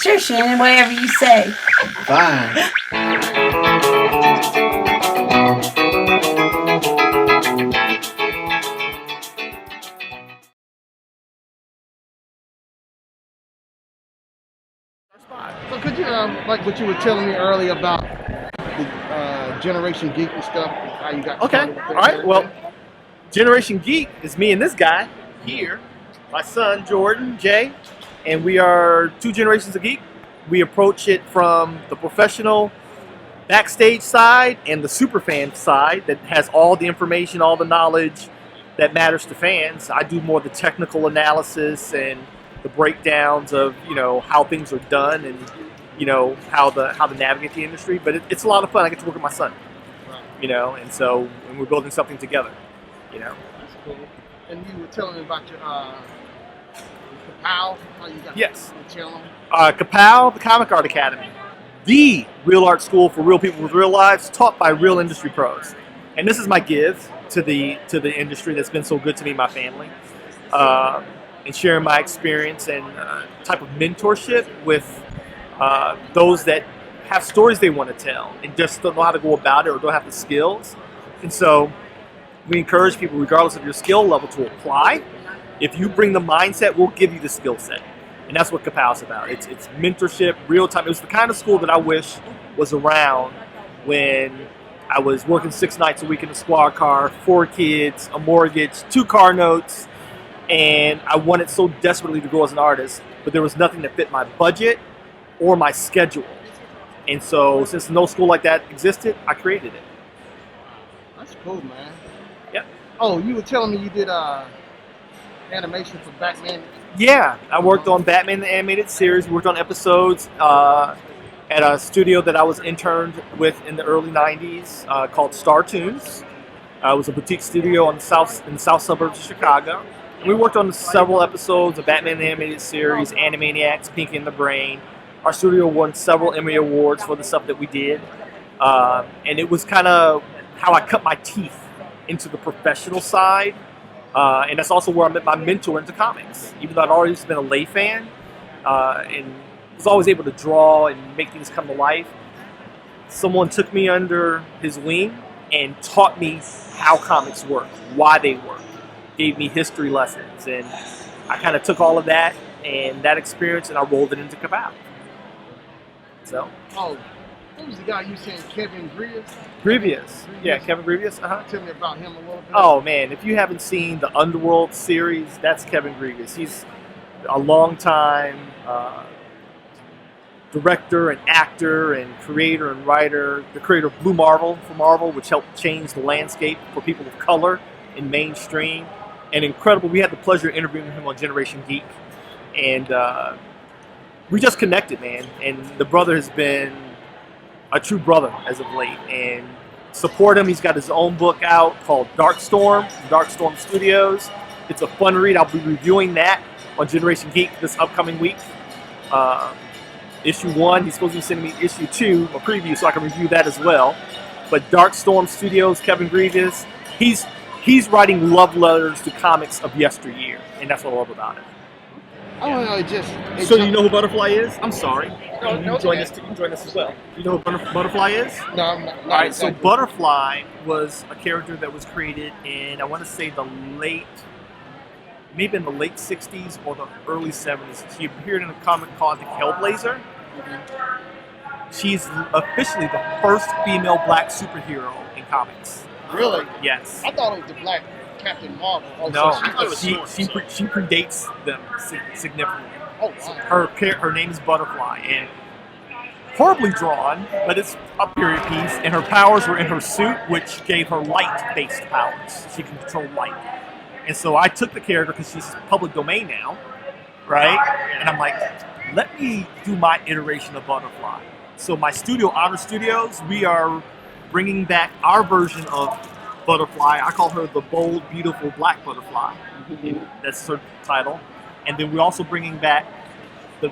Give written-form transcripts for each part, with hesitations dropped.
Sure, Shannon, whatever you say. Fine. So could you, like what you were telling me earlier about the Generation Geek and stuff, how you got started with that? All right. Well, Generation Geek is me and this guy here, my son Jordan Jay, and we are two generations of geek. We approach it from the professional backstage side and the super fan side that has all the information, all the knowledge that matters to fans. I do more of the technical analysis and the breakdowns of how things are done and how to navigate the industry. But it's a lot of fun. I get to work with my son, and so we're building something together. That's cool. And you were telling me about your KA-POW, how you got your channel. KA-POW, the Comic Art Academy, the real art school for real people with real lives, taught by real industry pros. And this is my give to the industry that's been so good to me and my family. And sharing my experience and type of mentorship with those that have stories they want to tell and just don't know how to go about it or don't have the skills. And so we encourage people, regardless of your skill level, to apply. If you bring the mindset, we'll give you the skill set. And that's what KA-POW is about. It's mentorship, real time. It was the kind of school that I wish was around when I was working 6 nights a week in a squad car, 4 kids, a mortgage, 2 car notes, and I wanted so desperately to grow as an artist, but there was nothing that fit my budget or my schedule. And so since no school like that existed, I created it. That's cool, man. Yep. Oh, you were telling me you did animation for Batman. Yeah, I worked on Batman the Animated Series. We worked on episodes at a studio that I was interned with in the early 90s called Star Toons. It was a boutique studio in the south suburbs of Chicago. And we worked on several episodes of Batman the Animated Series, Animaniacs, Pinky and the Brain. Our studio won several Emmy Awards for the stuff that we did. And it was kind of how I cut my teeth into the professional side. And that's also where I met my mentor into comics. Even though I'd always been a lay fan and was always able to draw and make things come to life, someone took me under his wing and taught me how comics work, why they work, gave me history lessons. And I kind of took all of that and that experience and I rolled it into KA-POW. So. Oh, who was the guy you said, Kevin Grievous? Grievous. Yeah, Kevin Grievous. Tell me about him a little bit. Oh man, if you haven't seen the Underworld series, that's Kevin Grievous. He's a long-time director and actor and creator and writer. The creator of Blue Marvel for Marvel, which helped change the landscape for people of color in mainstream. And incredible. We had the pleasure of interviewing him on Generation Geek, and we just connected, man. And the brother has been a true brother as of late, and support him. He's got his own book out called Darkstorm, Darkstorm Studios. It's a fun read. I'll be reviewing that on Generation Geek this upcoming week. Issue 1, he's supposed to be sending me issue 2, a preview, so I can review that as well. But Darkstorm Studios, Kevin Grievous, he's writing love letters to comics of yesteryear, and that's what I love about it. Oh, no, So you know who Butterfly is? I'm sorry. You join us as well. You know who Butterfly is? No, I'm not. All right, so Butterfly was a character that was created in, I want to say, maybe in the late 60s or the early 70s. She appeared in a comic called The Hellblazer. She's officially the first female black superhero in comics. Really? Yes. I thought it was the black Captain Marvel. Oh, no, so she predates them significantly. Oh, wow. Her name is Butterfly, and horribly drawn, but it's a period piece. And her powers were in her suit, which gave her light-based powers. She can control light. And so I took the character because she's public domain now, right? And I'm like, let me do my iteration of Butterfly. So my studio, Honor Studios, we are bringing back our version of Butterfly. I call her the bold, beautiful black butterfly. That's her title. And then we're also bringing back this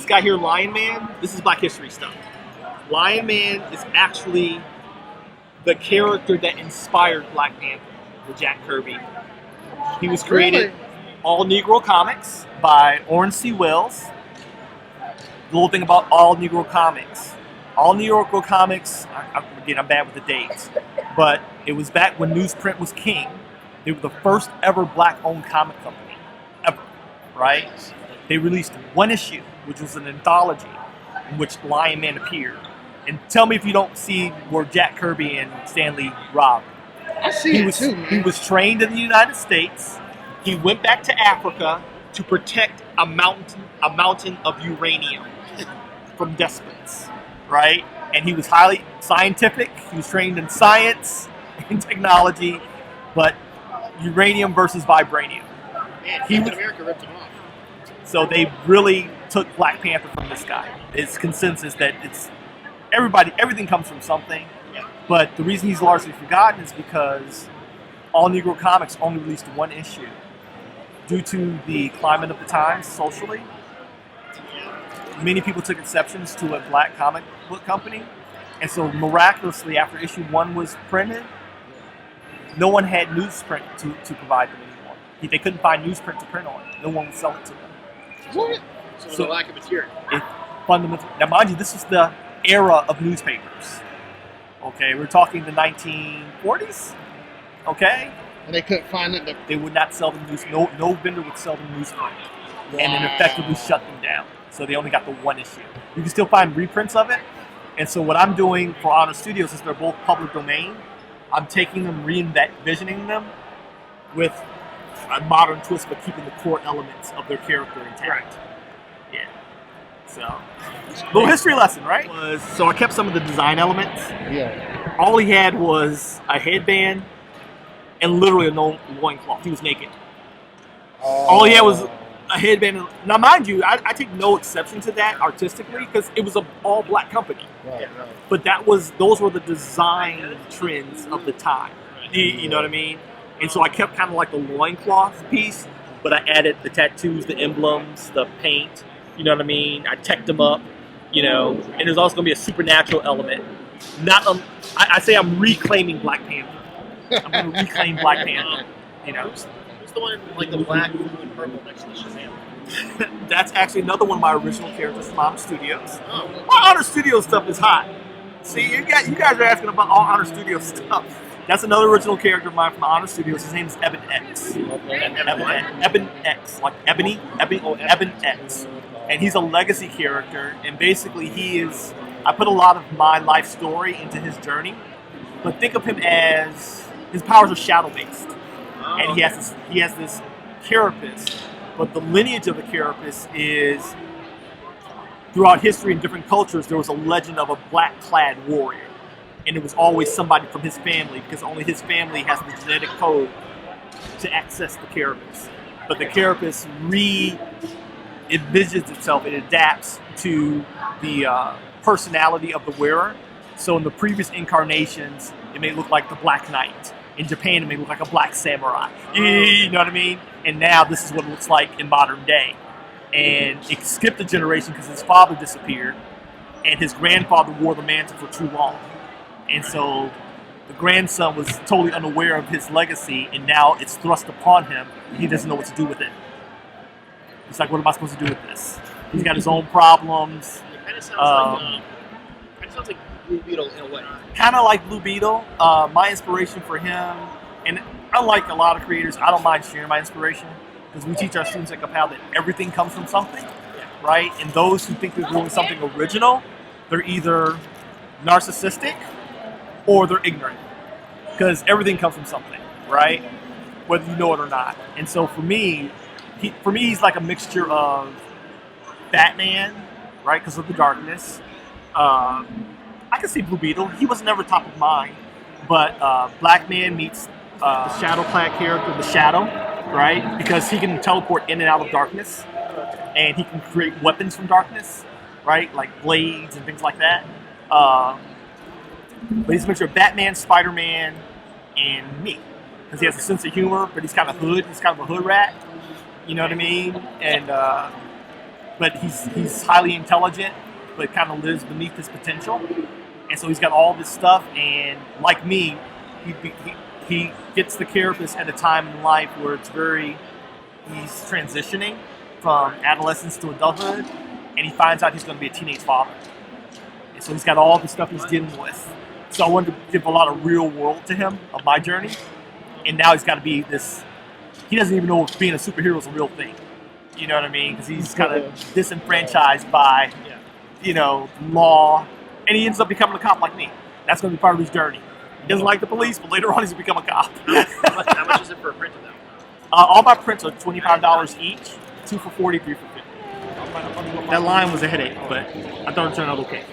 guy here, Lion Man. This is Black History stuff. Lion Man is actually the character that inspired Black Panther, the Jack Kirby. He was created all Negro comics by Orrin C. Wells. The little thing about all Negro comics. All Negro comics, again, I'm bad with the dates, but it was back when newsprint was king. They were the first ever black-owned comic company, ever, right? They released one issue, which was an anthology in which Lion Man appeared. And tell me if you don't see where Jack Kirby and Stanley robbed. I see it too, man. He was trained in the United States. He went back to Africa to protect a mountain of uranium from despots, right? And he was highly scientific. He was trained in science and technology, but uranium versus vibranium. Man, Captain America ripped him off. So they really took Black Panther from this guy. It's consensus that everything comes from something. Yeah. But the reason he's largely forgotten is because all Negro comics only released one issue. Due to the climate of the times socially, many people took exceptions to a black comic book company. And so miraculously, after issue 1 was printed, no one had newsprint to provide them anymore. They couldn't find newsprint to print on. No one would sell it to them. What? So the lack of material. Now, mind you, this is the era of newspapers. Okay, we're talking the 1940s. Okay, And they couldn't find it. they would not sell them no vendor would sell them newsprint, and then effectively shut them down. So they only got the one issue. You can still find reprints of it. And so what I'm doing for Honor Studios, is they're both public domain, I'm taking them, re-envisioning them with a modern twist, but keeping the core elements of their character intact. Yeah. So, little history lesson, right? So I kept some of the design elements. Yeah. All he had was a headband and literally a loincloth. He was naked. All he had was a headband. Now, mind you, I take no exception to that artistically because it was an all-black company. Right. But those were the design trends of the time. You know what I mean? And so I kept kind of like the loincloth piece, but I added the tattoos, the emblems, the paint. You know what I mean? I teched them up, and there's also going to be a supernatural element. I say I'm reclaiming Black Panther. I'm going to reclaim Black Panther, Who's the one in like the black, blue, and purple next to Shazam? That's actually another one of my original characters from Honor Studios. Oh. My Honor Studios stuff is hot. See, you guys are asking about all Honor Studios stuff. That's another original character of mine from Honor Studios. His name is Eben X. Eben X, like Ebony X. And he's a legacy character, and basically I put a lot of my life story into his journey, but think of him as, his powers are shadow-based. And he has this carapace, but the lineage of the carapace is, throughout history in different cultures, there was a legend of a black-clad warrior. And it was always somebody from his family, because only his family has the genetic code to access the carapace. But the carapace envisions itself, it adapts to the personality of the wearer. So in the previous incarnations, it may look like the Black Knight. In Japan, it may look like a black samurai. You know what I mean? And now this is what it looks like in modern day. And it skipped a generation because his father disappeared, and his grandfather wore the mantle for too long. And so the grandson was totally unaware of his legacy, and now it's thrust upon him, and he doesn't know what to do with it. He's like, what am I supposed to do with this? He's got his own problems. It kind of sounds like Blue Beetle in a way. Kind of like Blue Beetle. My inspiration for him, and unlike a lot of creators, I don't mind sharing my inspiration, because we teach our students at KA-POW that everything comes from something, right? And those who think they're doing something original, they're either narcissistic or they're ignorant, because everything comes from something, right? Whether you know it or not. And so for me, he's like a mixture of Batman, right, because of the darkness. I can see Blue Beetle. He was never top of mind, but Black Man meets the shadow-clad character, the Shadow, right? Because he can teleport in and out of darkness, and he can create weapons from darkness, right? Like blades and things like that. But he's a mixture of Batman, Spider-Man, and me. Because he has a sense of humor, but he's kind of hood. He's kind of a hood rat. You know what I mean? And but he's highly intelligent, but kind of lives beneath his potential. And so he's got all this stuff. And like me, he gets the carapace at a time in life where he's transitioning from adolescence to adulthood. and he finds out he's going to be a teenage father. And so he's got all the stuff he's dealing with. So I wanted to give a lot of real world to him of my journey. And now he's got to be this, he doesn't even know if being a superhero is a real thing. You know what I mean? Because he's kind of disenfranchised by, you know, law. And he ends up becoming a cop like me. That's going to be part of his journey. He doesn't like the police, but later on he's going to become a cop. How much is it for a printer though? All my prints are $25 each. 2 for 40, 3 for 50. That line was a headache, but I thought it turned out okay.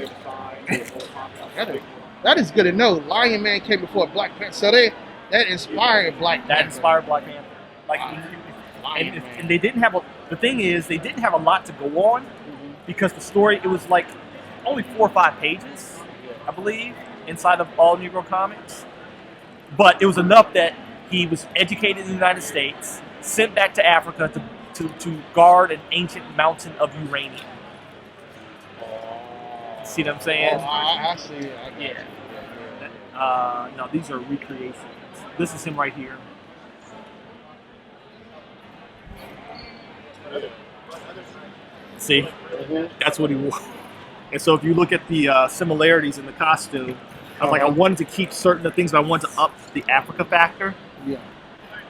That is good to know. Lion Man came before Black Panther, so that inspired Black Panther. That inspired Black Panther. Like, and they didn't have the thing is they didn't have a lot to go on because the story, it was like only 4 or 5 pages, I believe, inside of All Negro Comics. But it was enough that he was educated in the United States, sent back to Africa to guard an ancient mountain of uranium. See what I'm saying? Oh, I see it. No, these are recreations. This is him right here. See? That's what he wore. And so if you look at the similarities in the costume, I was like, I wanted to keep certain of things, but I wanted to up the Africa factor. Yeah.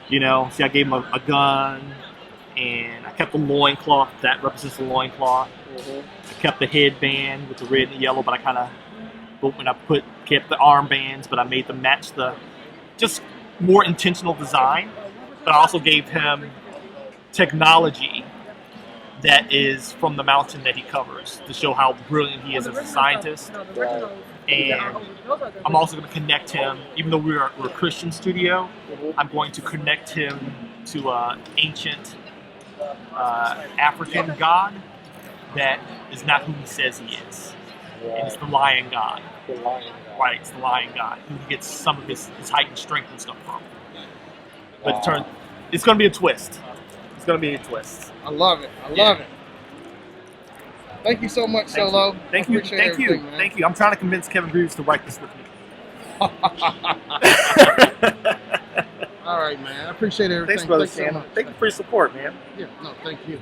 You know, see, I gave him a gun, and I kept the loincloth. That represents the loincloth. I kept the headband with the red and the yellow, but I kind of, when I kept the armbands, but I made them match the, just more intentional design. But I also gave him technology that is from the mountain that he covers to show how brilliant he is as a scientist. And I'm also going to connect him, even though we're a Christian studio, I'm going to connect him to an ancient African god that is not who he says he is. And it's the lion god. Right, it's the lion god, who he gets some of his heightened strength and stuff from. But it's going to be a twist. It's going to be a twist. I love it. I love it. Thank you so much, Solo. Thank you. Thank you. I'm trying to convince Kevin Greaves to write this with me. All right, man. I appreciate everything. Thanks, brother Thanks so Shannon. much. Thank you for your support, man. Yeah, no, thank you.